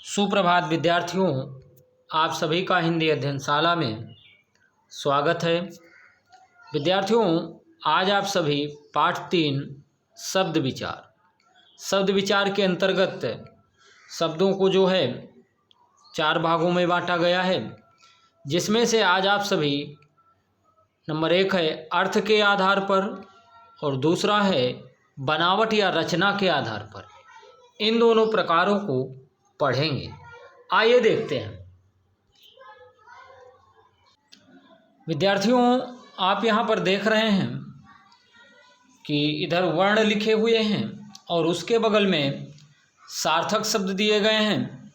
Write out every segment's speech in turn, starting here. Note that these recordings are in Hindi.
सुप्रभात विद्यार्थियों, आप सभी का हिंदी अध्ययनशाला में स्वागत है। विद्यार्थियों, आज आप सभी पाठ 3 शब्द विचार के अंतर्गत शब्दों को जो है 4 भागों में बांटा गया है, जिसमें से आज आप सभी नंबर 1 है अर्थ के आधार पर और दूसरा है बनावट या रचना के आधार पर। इन दोनों प्रकारों को पढ़ेंगे। आइए देखते हैं। विद्यार्थियों, आप यहाँ पर देख रहे हैं कि इधर वर्ण लिखे हुए हैं और उसके बगल में सार्थक शब्द दिए गए हैं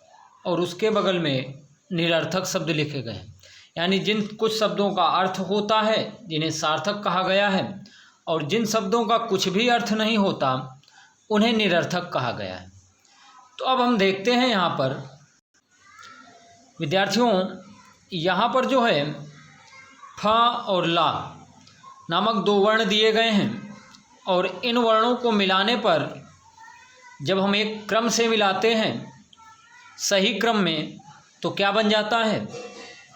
और उसके बगल में निरर्थक शब्द लिखे गए हैं। यानी जिन कुछ शब्दों का अर्थ होता है जिन्हें सार्थक कहा गया है और जिन शब्दों का कुछ भी अर्थ नहीं होता उन्हें निरर्थक कहा गया है। तो अब हम देखते हैं यहाँ पर विद्यार्थियों, यहाँ पर जो है फ और ला नामक 2 वर्ण दिए गए हैं और इन वर्णों को मिलाने पर जब हम एक क्रम से मिलाते हैं सही क्रम में तो क्या बन जाता है?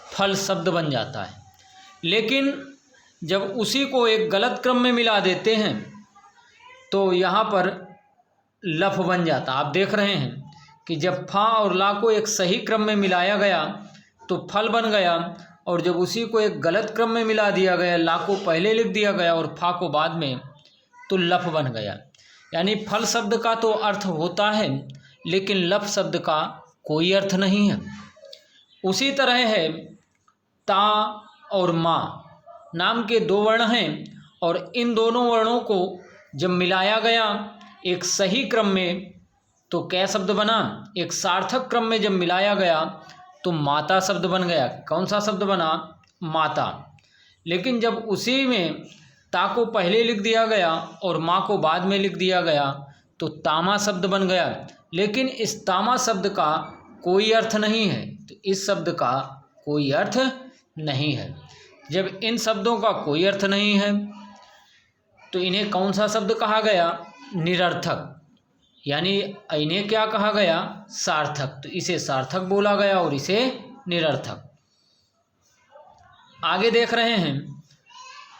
फल शब्द बन जाता है। लेकिन जब उसी को एक गलत क्रम में मिला देते हैं तो यहाँ पर लफ बन जाता। आप देख रहे हैं कि जब फा और ला को एक सही क्रम में मिलाया गया तो फल बन गया और जब उसी को एक गलत क्रम में मिला दिया गया, ला को पहले लिख दिया गया और फा को बाद में, तो लफ बन गया। यानी फल शब्द का तो अर्थ होता है लेकिन लफ शब्द का कोई अर्थ नहीं है। उसी तरह है ता और मा नाम के 2 वर्ण हैं और इन दोनों वर्णों को जब मिलाया गया एक सही क्रम में तो क्या शब्द बना? एक सार्थक क्रम में जब मिलाया गया तो माता शब्द बन गया। कौन सा शब्द बना? माता। लेकिन जब उसी में ता को पहले लिख दिया गया और माँ को बाद में लिख दिया गया तो तामा शब्द बन गया। लेकिन इस तामा शब्द का कोई अर्थ नहीं है, तो इस शब्द का कोई अर्थ नहीं है। जब इन शब्दों का कोई अर्थ नहीं है तो इन्हें कौन सा शब्द कहा गया? निरर्थक। यानी इन्हें क्या कहा गया? सार्थक। तो इसे सार्थक बोला गया और इसे निरर्थक। आगे देख रहे हैं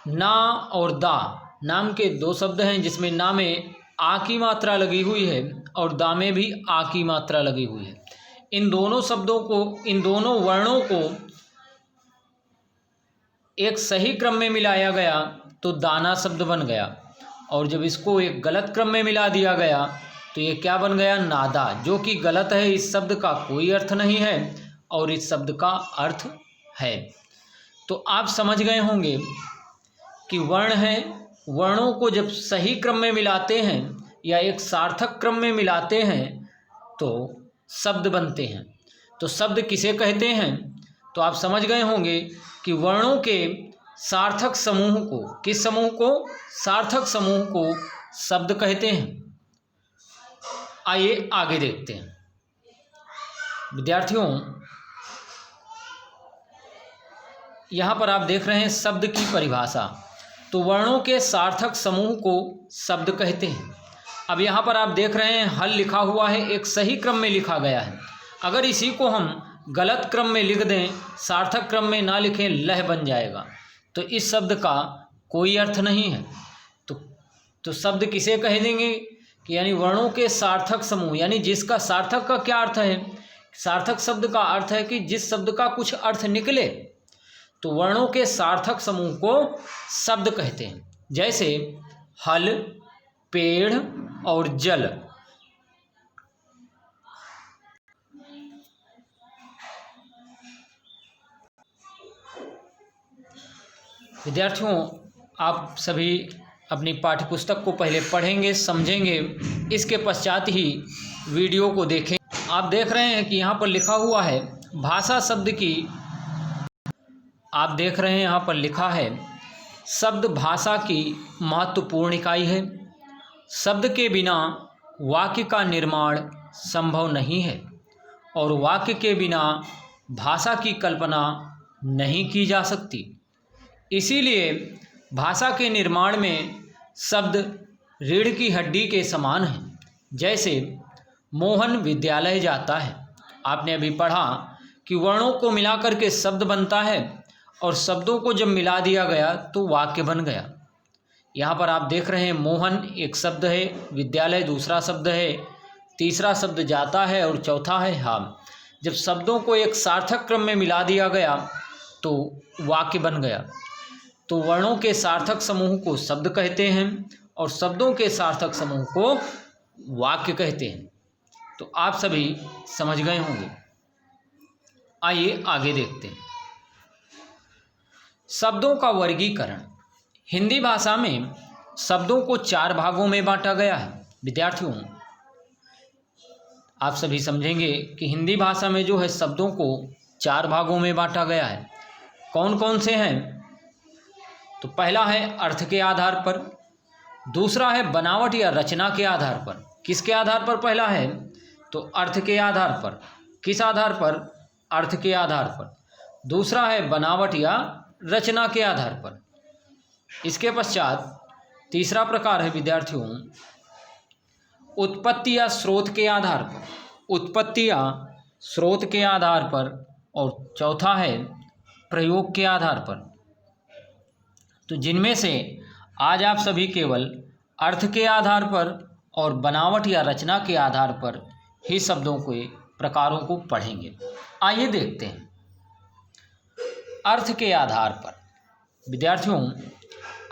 ना और दा नाम के 2 शब्द हैं जिसमें ना में आ की मात्रा लगी हुई है और दा में भी आ की मात्रा लगी हुई है। इन दोनों शब्दों को, इन दोनों वर्णों को एक सही क्रम में मिलाया गया तो दाना शब्द बन गया और जब इसको एक गलत क्रम में मिला दिया गया तो ये क्या बन गया? नादा, जो कि गलत है। इस शब्द का कोई अर्थ नहीं है और इस शब्द का अर्थ है। तो आप समझ गए होंगे कि वर्ण है, वर्णों को जब सही क्रम में मिलाते हैं या एक सार्थक क्रम में मिलाते हैं तो शब्द बनते हैं। तो शब्द किसे कहते हैं? तो आप समझ गए होंगे कि वर्णों के सार्थक समूह को, किस समूह को? सार्थक समूह को शब्द कहते हैं। आइए आगे देखते हैं। विद्यार्थियों, यहाँ पर आप देख रहे हैं शब्द की परिभाषा। तो वर्णों के सार्थक समूह को शब्द कहते हैं। अब यहाँ पर आप देख रहे हैं हल लिखा हुआ है, एक सही क्रम में लिखा गया है। अगर इसी को हम गलत क्रम में लिख दें, सार्थक क्रम में ना लिखें, लह बन जाएगा, तो इस शब्द का कोई अर्थ नहीं है। तो शब्द किसे कह देंगे कि यानी वर्णों के सार्थक समूह, यानी जिसका सार्थक का क्या अर्थ है? सार्थक शब्द का अर्थ है कि जिस शब्द का कुछ अर्थ निकले। तो वर्णों के सार्थक समूह को शब्द कहते हैं। जैसे हल, पेड़ और जल। विद्यार्थियों, आप सभी अपनी पाठ्यपुस्तक को पहले पढ़ेंगे, समझेंगे, इसके पश्चात ही वीडियो को देखें। आप देख रहे हैं कि यहाँ पर लिखा हुआ है भाषा शब्द की, आप देख रहे हैं यहाँ पर लिखा है शब्द भाषा की महत्वपूर्ण इकाई है। शब्द के बिना वाक्य का निर्माण संभव नहीं है और वाक्य के बिना भाषा की कल्पना नहीं की जा सकती। इसीलिए भाषा के निर्माण में शब्द रीढ़ की हड्डी के समान हैं। जैसे मोहन विद्यालय जाता है आपने अभी पढ़ा कि वर्णों को मिलाकर के शब्द बनता है और शब्दों को जब मिला दिया गया तो वाक्य बन गया। यहाँ पर आप देख रहे हैं मोहन एक शब्द है, विद्यालय दूसरा शब्द है, तीसरा शब्द जाता है और चौथा है हम। जब शब्दों को एक सार्थक क्रम में मिला दिया गया तो वाक्य बन गया। तो वर्णों के सार्थक समूह को शब्द कहते हैं और शब्दों के सार्थक समूह को वाक्य कहते हैं। तो आप सभी समझ गए होंगे। आइए आगे देखते हैं। शब्दों का वर्गीकरण। हिंदी भाषा में शब्दों को 4 भागों में बांटा गया है। विद्यार्थियों, आप सभी समझेंगे कि हिंदी भाषा में जो है शब्दों को 4 भागों में बांटा गया है। कौन कौन से हैं? तो पहला है अर्थ के आधार पर, दूसरा है बनावट या रचना के आधार पर। किसके आधार पर पहला है? तो अर्थ के आधार पर। किस आधार पर? अर्थ के आधार पर। दूसरा है बनावट या रचना के आधार पर। इसके पश्चात तीसरा प्रकार है विद्यार्थियों उत्पत्ति या स्रोत के आधार पर। उत्पत्ति या स्रोत के आधार पर। और चौथा है प्रयोग के आधार पर। तो जिनमें से आज आप सभी केवल अर्थ के आधार पर और बनावट या रचना के आधार पर ही शब्दों के प्रकारों को पढ़ेंगे। आइए देखते हैं। अर्थ के आधार पर। विद्यार्थियों,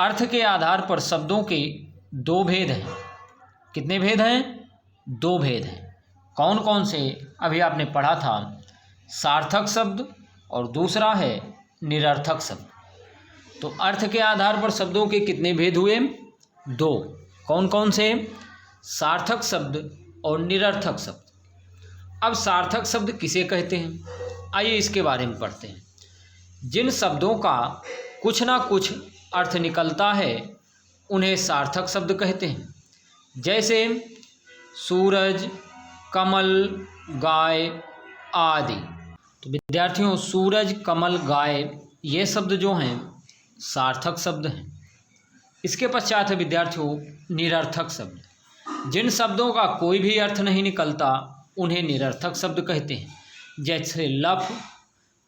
अर्थ के आधार पर शब्दों के 2 भेद हैं। कितने भेद हैं? 2 भेद हैं। कौन कौन से? अभी आपने पढ़ा था, सार्थक शब्द और दूसरा है निरर्थक शब्द। तो अर्थ के आधार पर शब्दों के कितने भेद हुए? 2। कौन कौन से? सार्थक शब्द और निरर्थक शब्द। अब सार्थक शब्द किसे कहते हैं? आइए इसके बारे में पढ़ते हैं। जिन शब्दों का कुछ ना कुछ अर्थ निकलता है उन्हें सार्थक शब्द कहते हैं। जैसे सूरज, कमल, गाय आदि। तो विद्यार्थियों, सूरज, कमल, गाय ये शब्द जो हैं सार्थक शब्द हैं। इसके पश्चात है विद्यार्थियों निरर्थक शब्द। जिन शब्दों का कोई भी अर्थ नहीं निकलता उन्हें निरर्थक शब्द कहते हैं। जैसे लफ,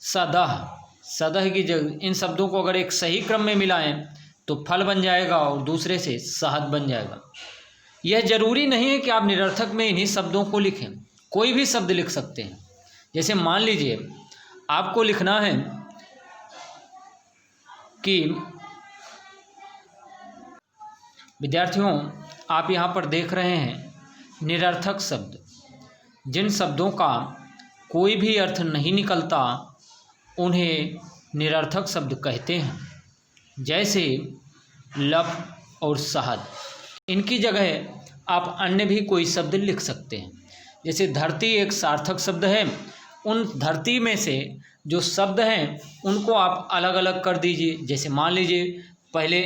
सदह। सदह की जगह इन शब्दों को अगर एक सही क्रम में मिलाएं तो फल बन जाएगा और दूसरे से शहद बन जाएगा। यह जरूरी नहीं है कि आप निरर्थक में इन्हीं शब्दों को लिखें, कोई भी शब्द लिख सकते हैं। जैसे मान लीजिए आपको लिखना है कि विद्यार्थियों, आप यहाँ पर देख रहे हैं निरर्थक शब्द। जिन शब्दों का कोई भी अर्थ नहीं निकलता उन्हें निरर्थक शब्द कहते हैं। जैसे लफ और शहद। इनकी जगह आप अन्य भी कोई शब्द लिख सकते हैं। जैसे धरती एक सार्थक शब्द है, उन धरती में से जो शब्द हैं उनको आप अलग अलग कर दीजिए। जैसे मान लीजिए पहले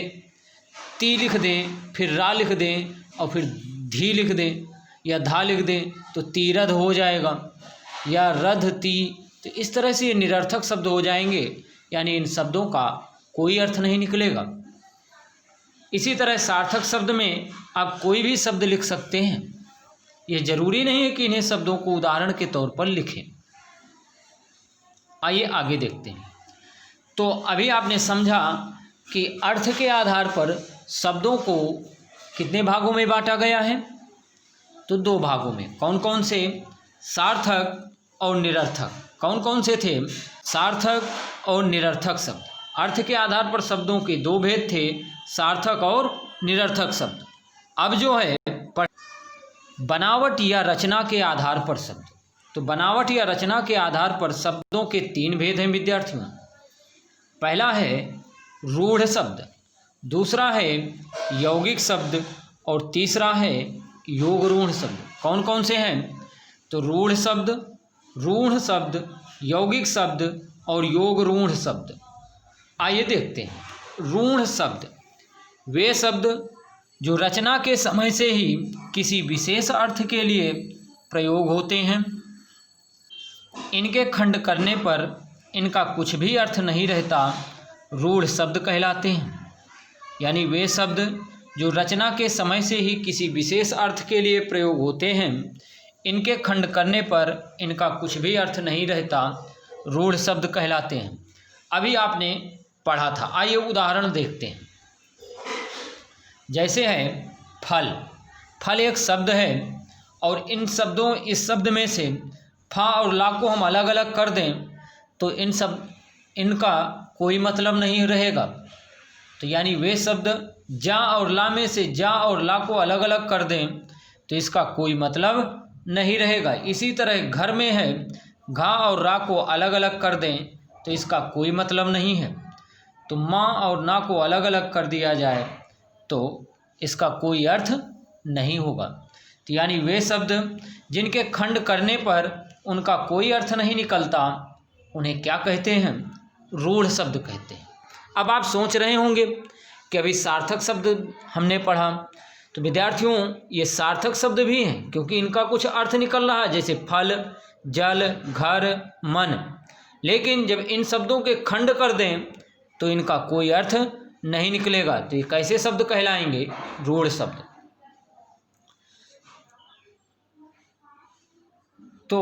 ती लिख दें, फिर रा लिख दें और फिर धी लिख दें या धा लिख दें तो तीरध हो जाएगा, या रध ती। तो इस तरह से ये निरर्थक शब्द हो जाएंगे, यानी इन शब्दों का कोई अर्थ नहीं निकलेगा। इसी तरह सार्थक शब्द में आप कोई भी शब्द लिख सकते हैं। ये जरूरी नहीं है कि इन्हें शब्दों को उदाहरण के तौर पर लिखें। आइए आगे देखते हैं। तो अभी आपने समझा कि अर्थ के आधार पर शब्दों को कितने भागों में बांटा गया है? तो 2 भागों में। कौन कौन से? सार्थक और निरर्थक। कौन कौन से थे? सार्थक और निरर्थक शब्द। अर्थ के आधार पर शब्दों के 2 भेद थे, सार्थक और निरर्थक शब्द। अब जो है बनावट या रचना के आधार पर शब्द। तो बनावट या रचना के आधार पर शब्दों के 3 भेद हैं विद्यार्थियों। पहला है रूढ़ शब्द, दूसरा है यौगिक शब्द और तीसरा है योग रूढ़ शब्द। कौन कौन से हैं? तो रूढ़ शब्द, यौगिक शब्द और योग रूढ़ शब्द। आइए देखते हैं। रूढ़ शब्द वे शब्द जो रचना के समय से ही किसी विशेष अर्थ के लिए प्रयोग होते हैं। इनके खंड करने पर इनका कुछ भी अर्थ नहीं रहता, रूढ़ शब्द कहलाते हैं। यानी वे शब्द जो रचना के समय से ही किसी विशेष अर्थ के लिए प्रयोग होते हैं, इनके खंड करने पर इनका कुछ भी अर्थ नहीं रहता, रूढ़ शब्द कहलाते हैं। अभी आपने पढ़ा था, आइए उदाहरण देखते हैं। जैसे है फल। फल एक शब्द है और इस शब्द में से फा और ला को हम अलग अलग कर दें तो इनका कोई मतलब नहीं रहेगा। तो यानी वे शब्द जा और ला में से जा और ला को अलग अलग कर दें तो इसका कोई मतलब नहीं रहेगा। इसी तरह घर में है, घा और रा को अलग अलग कर दें तो इसका कोई मतलब नहीं है। तो माँ और ना को अलग अलग कर दिया जाए तो इसका कोई अर्थ नहीं होगा। तो यानी वे शब्द जिनके खंड करने पर उनका कोई अर्थ नहीं निकलता, उन्हें क्या कहते हैं? रूढ़ शब्द कहते हैं। अब आप सोच रहे होंगे कि अभी सार्थक शब्द हमने पढ़ा, तो विद्यार्थियों ये सार्थक शब्द भी हैं क्योंकि इनका कुछ अर्थ निकल रहा है, जैसे फल, जल, घर, मन। लेकिन जब इन शब्दों के खंड कर दें तो इनका कोई अर्थ नहीं निकलेगा। तो ये कैसे शब्द कहलाएंगे? रूढ़ शब्द। तो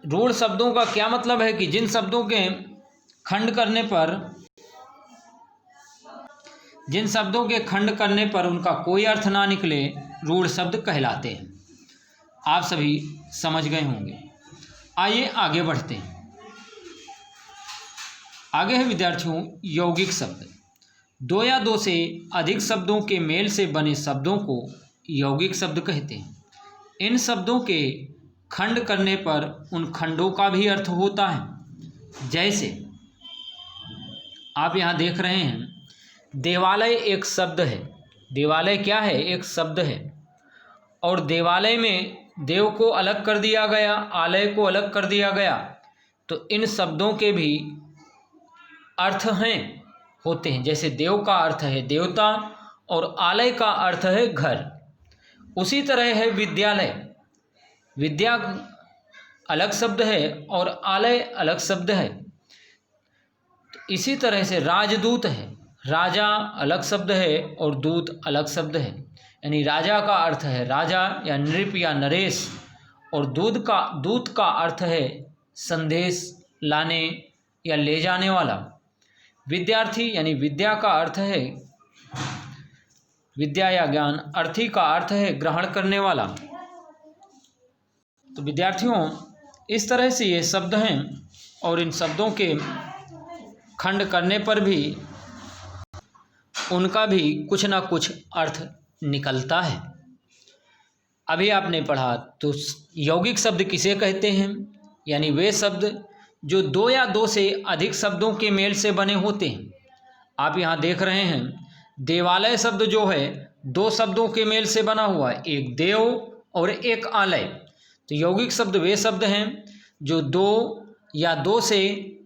रूढ़ शब्दों का क्या मतलब है कि जिन शब्दों के खंड करने पर उनका कोई अर्थ ना निकले, रूढ़ शब्द कहलाते हैं। आप सभी समझ गए होंगे। आइए आगे बढ़ते हैं। आगे है विद्यार्थियों यौगिक शब्द। दो या दो से अधिक शब्दों के मेल से बने शब्दों को यौगिक शब्द कहते हैं। इन शब्दों के खंड करने पर उन खंडों का भी अर्थ होता है। जैसे आप यहाँ देख रहे हैं, देवालय एक शब्द है। देवालय क्या है? एक शब्द है। और देवालय में देव को अलग कर दिया गया, आलय को अलग कर दिया गया। तो इन शब्दों के भी अर्थ होते हैं। जैसे देव का अर्थ है देवता और आलय का अर्थ है घर। उसी तरह है विद्यालय। विद्या अलग शब्द है और आलय अलग शब्द है। तो इसी तरह से राजदूत है। राजा अलग शब्द है और दूत अलग शब्द है। यानी राजा का अर्थ है राजा या नृप या नरेश, और दूत का अर्थ है संदेश लाने या ले जाने वाला। विद्यार्थी यानी विद्या का अर्थ है विद्या या ज्ञान, अर्थी का अर्थ है ग्रहण करने वाला। तो विद्यार्थियों इस तरह से ये शब्द हैं और इन शब्दों के खंड करने पर भी उनका भी कुछ ना कुछ अर्थ निकलता है। अभी आपने पढ़ा तो यौगिक शब्द किसे कहते हैं? यानी वे शब्द जो दो या दो से अधिक शब्दों के मेल से बने होते हैं। आप यहाँ देख रहे हैं देवालय शब्द जो है दो शब्दों के मेल से बना हुआ है, एक देव और एक आलय। तो यौगिक शब्द वे शब्द हैं जो दो या दो से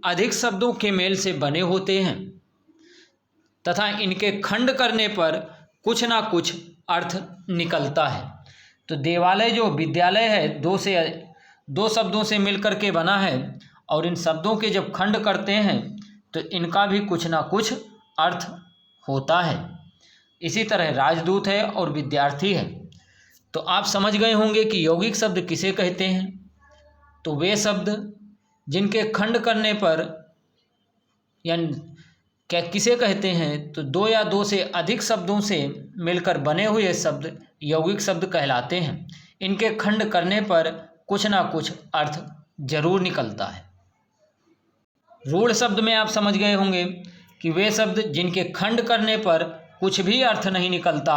अधिक शब्दों के मेल से बने होते हैं तथा इनके खंड करने पर कुछ ना कुछ अर्थ निकलता है। तो देवालय जो विद्यालय है दो शब्दों से मिलकर के बना है और इन शब्दों के जब खंड करते हैं तो इनका भी कुछ ना कुछ अर्थ होता है। इसी तरह राजदूत है और विद्यार्थी है। तो आप समझ गए होंगे कि यौगिक शब्द किसे कहते हैं। तो वे शब्द जिनके खंड करने पर यानी क्या किसे कहते हैं? तो दो या दो से अधिक शब्दों से मिलकर बने हुए शब्द यौगिक शब्द कहलाते हैं। इनके खंड करने पर कुछ ना कुछ अर्थ जरूर निकलता है। रूढ़ शब्द में आप समझ गए होंगे कि वे शब्द जिनके खंड करने पर कुछ भी अर्थ नहीं निकलता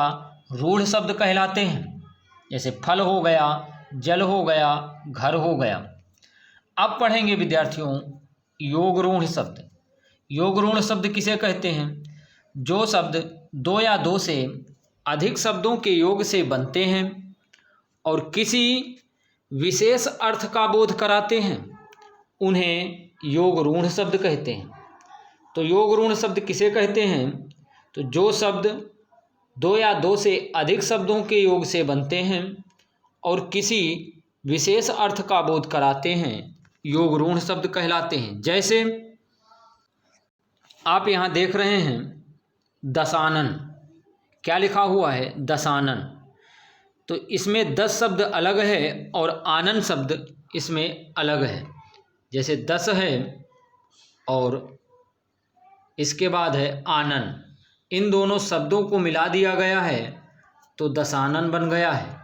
रूढ़ शब्द कहलाते हैं। जैसे फल हो गया, जल हो गया, घर हो गया। अब पढ़ेंगे विद्यार्थियों योग रूढ़ शब्द। योग रूढ़ शब्द किसे कहते हैं? जो शब्द दो या दो से अधिक शब्दों के योग से बनते हैं और किसी विशेष अर्थ का बोध कराते हैं, उन्हें योग रूढ़ शब्द कहते हैं। तो योग रूढ़ शब्द किसे कहते हैं? तो जो शब्द दो या दो से अधिक शब्दों के योग से बनते हैं और किसी विशेष अर्थ का बोध कराते हैं, योग रूढ़ शब्द कहलाते हैं। जैसे आप यहाँ देख रहे हैं दशानन, क्या लिखा हुआ है? दशानन। तो इसमें 10 शब्द अलग है और आनन शब्द इसमें अलग है। जैसे 10 है और इसके बाद है आनन, इन दोनों शब्दों को मिला दिया गया है तो दशानन बन गया है।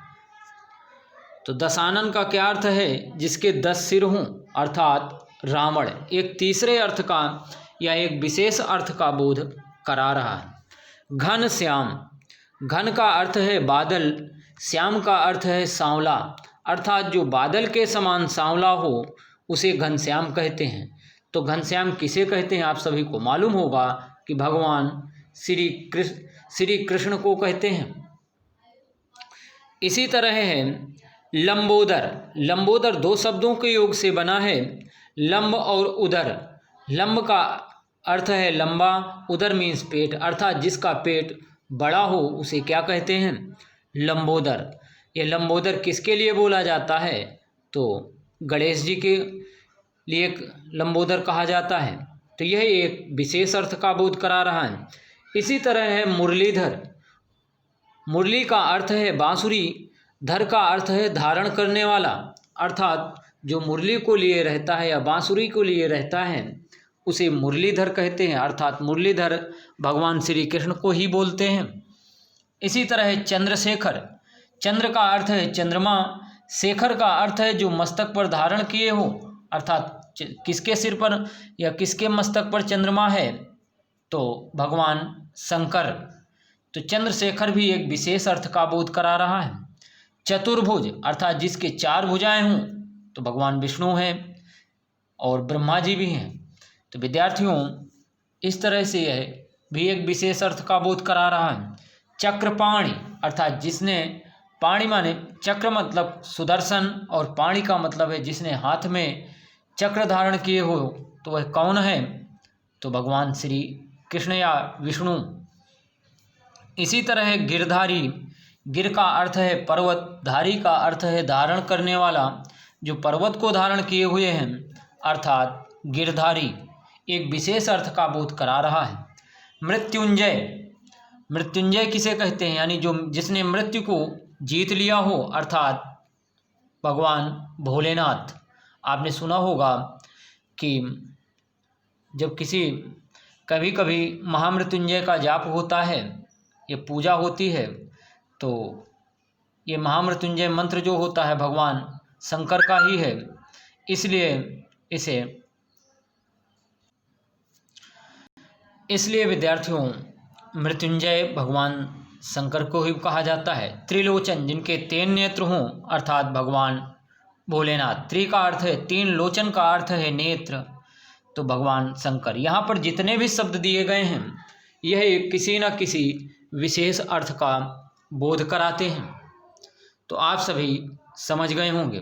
तो दशानन का क्या अर्थ है? जिसके 10 सिर हों, अर्थात रावण। एक तीसरे अर्थ का या एक विशेष अर्थ का बोध करा रहा है। घन श्याम, घन का अर्थ है बादल, श्याम का अर्थ है सांवला, अर्थात जो बादल के समान सांवला हो उसे घनश्याम कहते हैं। तो घनश्याम किसे कहते हैं? आप सभी को मालूम होगा कि भगवान श्री कृष्ण को कहते हैं। इसी तरह है लंबोदर। लंबोदर 2 शब्दों के योग से बना है, लंब और उदर। लंब का अर्थ है लंबा, उदर मीन्स पेट, अर्थात जिसका पेट बड़ा हो उसे क्या कहते हैं? लंबोदर। ये लंबोदर किसके लिए बोला जाता है? तो गणेश जी के लिए लंबोदर कहा जाता है। तो यह एक विशेष अर्थ का बोध करा रहा है। इसी तरह है मुरलीधर। मुरली का अर्थ है बांसुरी, धर का अर्थ है धारण करने वाला, अर्थात जो मुरली को लिए रहता है या बांसुरी को लिए रहता है उसे मुरलीधर कहते हैं, अर्थात मुरलीधर भगवान श्री कृष्ण को ही बोलते हैं। इसी तरह है चंद्रशेखर। चंद्र का अर्थ है चंद्रमा, शेखर का अर्थ है जो मस्तक पर धारण किए हो, अर्थात किसके सिर पर या किसके मस्तक पर चंद्रमा है? तो भगवान शंकर। तो चंद्रशेखर भी एक विशेष अर्थ का बोध करा रहा है। चतुर्भुज, अर्थात जिसके 4 भुजाएं हों, तो भगवान विष्णु हैं और ब्रह्मा जी भी हैं। तो विद्यार्थियों, इस तरह से यह भी एक विशेष अर्थ का बोध करा रहा है। चक्रपाणि, अर्थात जिसने, पाणि माने चक्र मतलब सुदर्शन और पाणि का मतलब है जिसने हाथ में चक्र धारण किए हो, तो वह कौन है? तो भगवान श्री कृष्ण या विष्णु। इसी तरह गिरधारी। गिर का अर्थ है पर्वत, धारी का अर्थ है धारण करने वाला, जो पर्वत को धारण किए हुए हैं, अर्थात गिरधारी। एक विशेष अर्थ का बोध करा रहा है। मृत्युंजय। मृत्युंजय किसे कहते हैं? यानी जो जिसने मृत्यु को जीत लिया हो, अर्थात भगवान भोलेनाथ। आपने सुना होगा कि जब कभी कभी महामृत्युंजय का जाप होता है, ये पूजा होती है, तो ये महामृत्युंजय मंत्र जो होता है भगवान शंकर का ही है, इसलिए विद्यार्थियों मृत्युंजय भगवान शंकर को ही कहा जाता है। त्रिलोचन, जिनके 3 नेत्र हों, अर्थात भगवान भोलेनाथ। त्रि का अर्थ है 3, लोचन का अर्थ है नेत्र, तो भगवान शंकर। यहाँ पर जितने भी शब्द दिए गए हैं यह किसी न किसी विशेष अर्थ का बोध कराते हैं। तो आप सभी समझ गए होंगे।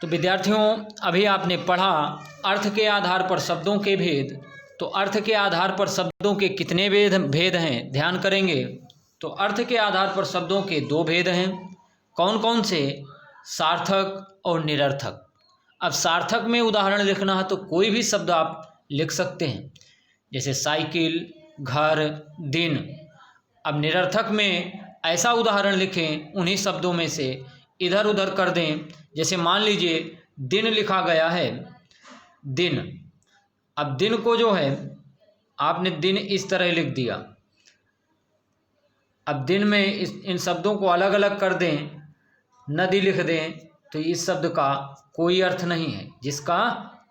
तो विद्यार्थियों, अभी आपने पढ़ा अर्थ के आधार पर शब्दों के भेद। तो अर्थ के आधार पर शब्दों के कितने भेद हैं ध्यान करेंगे। तो अर्थ के आधार पर शब्दों के 2 भेद हैं। कौन कौन से? सार्थक और निरर्थक। अब सार्थक में उदाहरण लिखना है तो कोई भी शब्द आप लिख सकते हैं, जैसे साइकिल, घर, दिन। अब निरर्थक में ऐसा उदाहरण लिखें, उन्हीं शब्दों में से इधर उधर कर दें। जैसे मान लीजिए दिन लिखा गया है, दिन। अब दिन को जो है आपने दिन इस तरह लिख दिया। अब दिन में इन शब्दों को अलग अलग कर दें, नदी लिख दें, तो इस शब्द का कोई अर्थ नहीं है, जिसका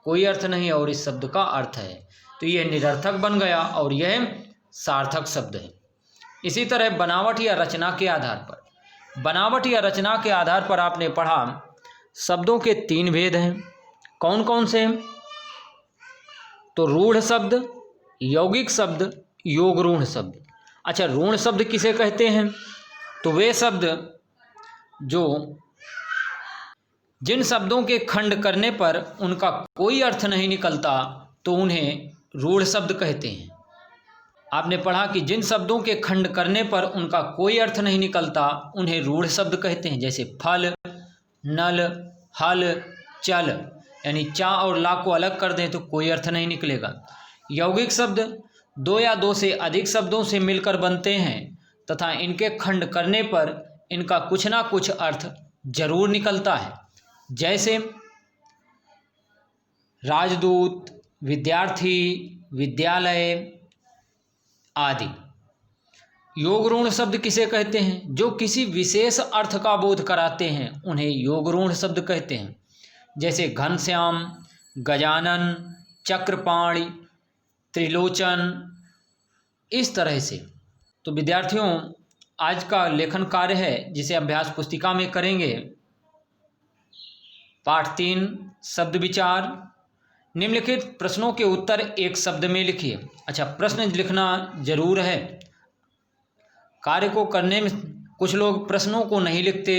कोई अर्थ नहीं है और इस शब्द का अर्थ है, तो यह निरर्थक बन गया और यह सार्थक शब्द है। इसी तरह बनावट या रचना के आधार पर, बनावट या रचना के आधार पर आपने पढ़ा शब्दों के 3 भेद हैं। कौन कौन से? तो रूढ़ शब्द, यौगिक शब्द, योग रूढ़ शब्द। अच्छा, रूढ़ शब्द किसे कहते हैं? तो वे शब्द जो जिन शब्दों के खंड करने पर उनका कोई अर्थ नहीं निकलता तो उन्हें रूढ़ शब्द कहते हैं। आपने पढ़ा कि जिन शब्दों के खंड करने पर उनका कोई अर्थ नहीं निकलता उन्हें रूढ़ शब्द कहते हैं। जैसे फल, नल, हल, चल, यानी चा और ला को अलग कर दें तो कोई अर्थ नहीं निकलेगा। यौगिक शब्द 2 या 2 से अधिक शब्दों से मिलकर बनते हैं, तथा इनके खंड करने पर इनका कुछ ना कुछ अर्थ जरूर निकलता है, जैसे राजदूत, विद्यार्थी, विद्यालय आदि। योगरूढ़ शब्द किसे कहते हैं? जो किसी विशेष अर्थ का बोध कराते हैं उन्हें योगरूढ़ शब्द कहते हैं, जैसे घनश्याम, गजानन, चक्रपाणि, त्रिलोचन, इस तरह से। तो विद्यार्थियों, आज का लेखन कार्य है जिसे अभ्यास पुस्तिका में करेंगे। पाठ 3 शब्द विचार। निम्नलिखित प्रश्नों के उत्तर एक शब्द में लिखिए। अच्छा, प्रश्न लिखना जरूर है। कार्य को करने में कुछ लोग प्रश्नों को नहीं लिखते,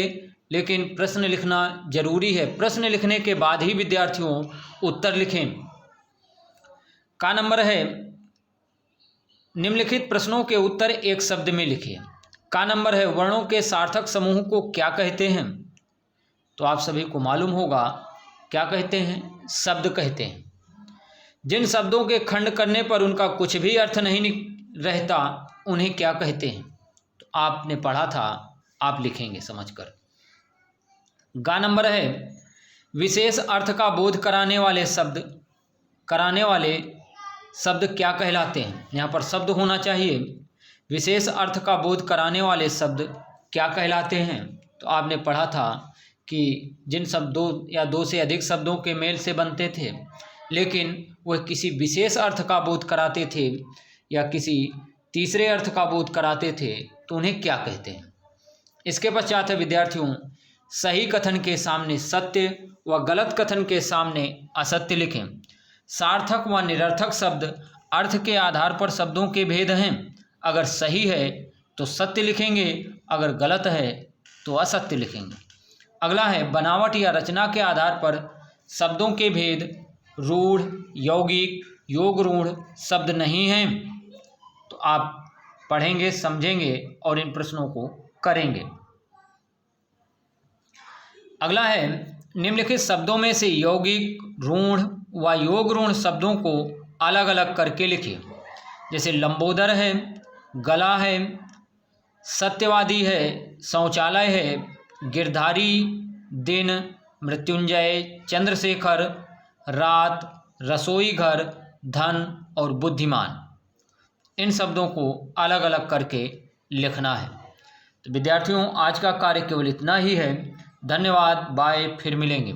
लेकिन प्रश्न लिखना जरूरी है। प्रश्न लिखने के बाद ही विद्यार्थियों उत्तर लिखें। का नंबर है, निम्नलिखित प्रश्नों के उत्तर एक शब्द में लिखिए। का नंबर है, वर्णों के सार्थक समूह को क्या कहते हैं? तो आप सभी को मालूम होगा क्या कहते हैं? शब्द कहते हैं। जिन शब्दों के खंड करने पर उनका कुछ भी अर्थ नहीं रहता उन्हें क्या कहते हैं? तो आपने पढ़ा था, आप लिखेंगे समझकर। गा नंबर है, विशेष अर्थ का बोध कराने वाले शब्द क्या कहलाते हैं? यहाँ पर शब्द होना चाहिए। विशेष अर्थ का बोध कराने वाले शब्द क्या कहलाते हैं? तो आपने पढ़ा था कि जिन शब्दों या दो से अधिक शब्दों के मेल से बनते थे, लेकिन वह किसी विशेष अर्थ का बोध कराते थे या किसी तीसरे अर्थ का बोध कराते थे, तो उन्हें क्या कहते हैं? इसके पश्चात है विद्यार्थियों, सही कथन के सामने सत्य व गलत कथन के सामने असत्य लिखें। सार्थक व निरर्थक शब्द अर्थ के आधार पर शब्दों के भेद हैं। अगर सही है तो सत्य लिखेंगे, अगर गलत है तो असत्य लिखेंगे। अगला है, बनावट या रचना के आधार पर शब्दों के भेद। रूढ़, यौगिक, योगरूढ़ शब्द नहीं हैं। तो आप पढ़ेंगे, समझेंगे और इन प्रश्नों को करेंगे। अगला है, निम्नलिखित शब्दों में से यौगिक, रूढ़ व योगरूढ़ शब्दों को अलग अलग करके लिखिए। जैसे लंबोदर है, गला है, सत्यवादी है, शौचालय है, गिरधारी, दिन, मृत्युंजय, चंद्रशेखर, रात, रसोई घर, धन और बुद्धिमान। इन शब्दों को अलग अलग करके लिखना है। तो विद्यार्थियों, आज का कार्य केवल इतना ही है। धन्यवाद, बाय, फिर मिलेंगे।